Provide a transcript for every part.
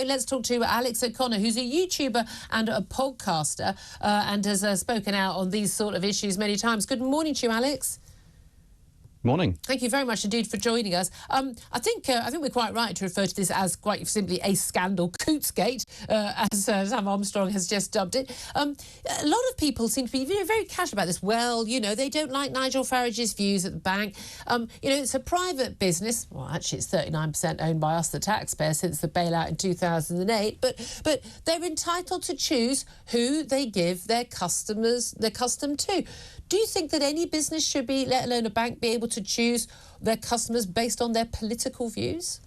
phone. Let's talk to Alex O'Connor, who's a YouTuber and a podcaster and has spoken out on these sort of issues many times. Good morning to you, Alex. Morning. Thank you very much indeed for joining us. I think we're quite right to refer to this as quite simply a scandal, Couttsgate, as Sam Armstrong has just dubbed it. A lot of people seem to be very casual about this. Well, you know, they don't like Nigel Farage's views at the bank. You know, it's a private business. Well, actually, it's 39% owned by us, the taxpayer, since the bailout in 2008. But they're entitled to choose who they give their customers their custom to. Do you think that any business should be, let alone a bank, be able to choose their customers based on their political views?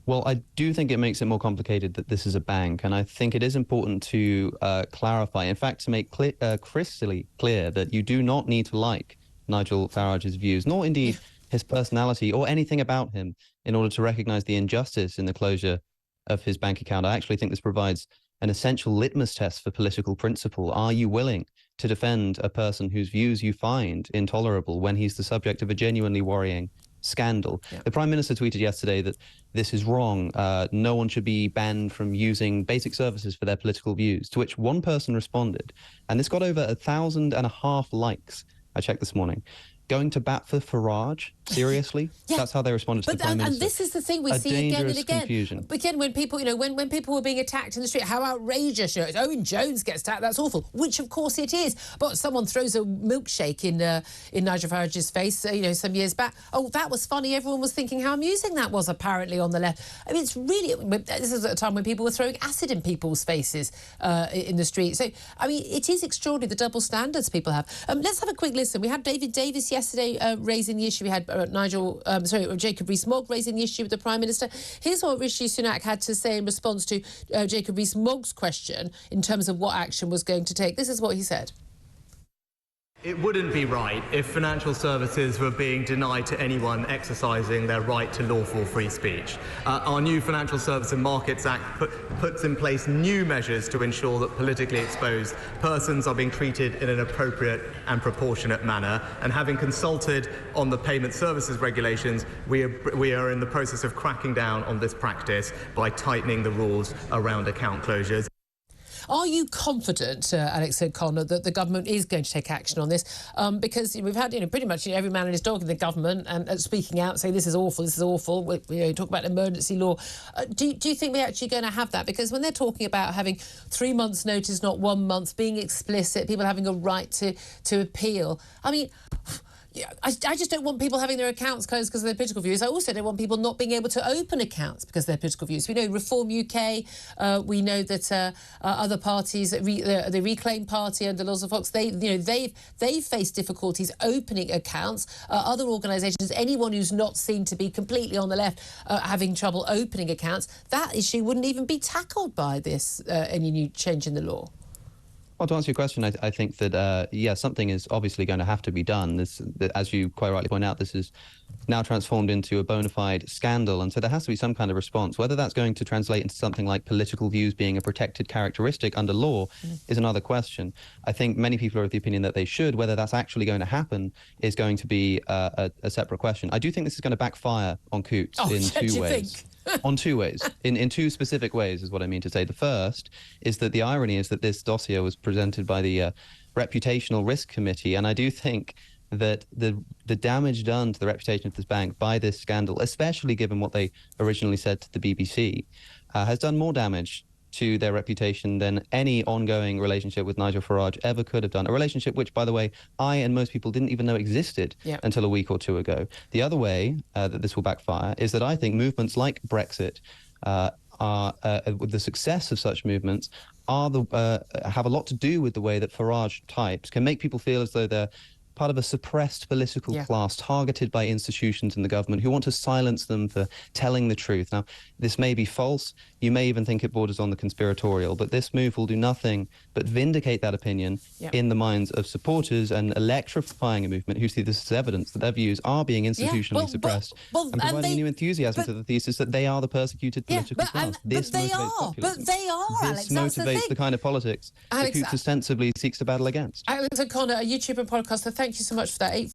Well, I do think it makes it more complicated that this is a bank, and I think it is important to clarify, in fact, to make crystally clear that you do not need to like Nigel Farage's views, nor indeed his personality or anything about him in order to recognise the injustice in the closure of his bank account. I actually think this provides an essential litmus test for political principle. Are you willing to defend a person whose views you find intolerable when he's the subject of a genuinely worrying scandal? Yeah. The Prime Minister tweeted yesterday that this is wrong. No one should be banned from using basic services for their political views, to which one person responded, and this got over 1,500 likes, I checked this morning. Going to bat for Farage? Seriously? Yeah. That's how they responded to the Prime Minister. And this is the thing we see again and again. Confusion. Again, when people, you know, when people were being attacked in the street, how outrageous! You know, Owen Jones gets attacked. That's awful. Which, of course, it is. But someone throws a milkshake in Nigel Farage's face, you know, some years back. Oh, that was funny. Everyone was thinking how amusing that was. Apparently, on the left. I mean, it's really. This is at a time when people were throwing acid in people's faces in the street. So, I mean, it is extraordinary the double standards people have. Let's have a quick listen. We had David Davis yesterday raising the issue. We had Jacob Rees-Mogg raising the issue with the Prime Minister. Here's what Rishi Sunak had to say in response to Jacob Rees-Mogg's question in terms of what action was going to take. This is what he said. It wouldn't be right if financial services were being denied to anyone exercising their right to lawful free speech. Our new Financial Services and Markets Act puts in place new measures to ensure that politically exposed persons are being treated in an appropriate and proportionate manner. And having consulted on the payment services regulations, we are in the process of cracking down on this practice by tightening the rules around account closures. Are you confident, Alex O'Connor, that the government is going to take action on this? Because we've had, pretty much every man and his dog in the government and speaking out, saying this is awful, this is awful. We talk about emergency law. Do you think we're actually going to have that? Because when they're talking about having 3 months' notice, not 1 month, being explicit, people having a right to appeal, I mean, I just don't want people having their accounts closed because of their political views. I also don't want people not being able to open accounts because of their political views. We know Reform UK. We know that other parties, the Reclaim Party under Laws of Fox, they've faced difficulties opening accounts. Other organisations, anyone who's not seen to be completely on the left, having trouble opening accounts. That issue wouldn't even be tackled by this any new change in the law. Well, to answer your question, I think that, something is obviously going to have to be done. As you quite rightly point out, this is now transformed into a bona fide scandal, and so there has to be some kind of response. Whether that's going to translate into something like political views being a protected characteristic under law is another question. I think many people are of the opinion that they should. Whether that's actually going to happen is going to be a separate question. I do think this is going to backfire on Coutts in two ways. On two ways, in two specific ways is what I mean to say. The first is that the irony is that this dossier was presented by the Reputational Risk Committee, and I do think that the damage done to the reputation of this bank by this scandal, especially given what they originally said to the BBC, has done more damage to their reputation than any ongoing relationship with Nigel Farage ever could have done. A relationship which, by the way, I and most people didn't even know existed until a week or two ago. The other way that this will backfire is that I think movements like Brexit with the success of such movements have a lot to do with the way that Farage types can make people feel as though they're part of a suppressed political class targeted by institutions in the government who want to silence them for telling the truth. Now, this may be false. You may even think it borders on the conspiratorial, but this move will do nothing but vindicate that opinion in the minds of supporters and electrifying a movement who see this as evidence that their views are being institutionally suppressed and providing new enthusiasm to the thesis that they are the persecuted political class. This motivates the kind of politics that Coutts ostensibly seeks to battle against. Alex O'Connor, a YouTuber and podcaster, thank you so much for that.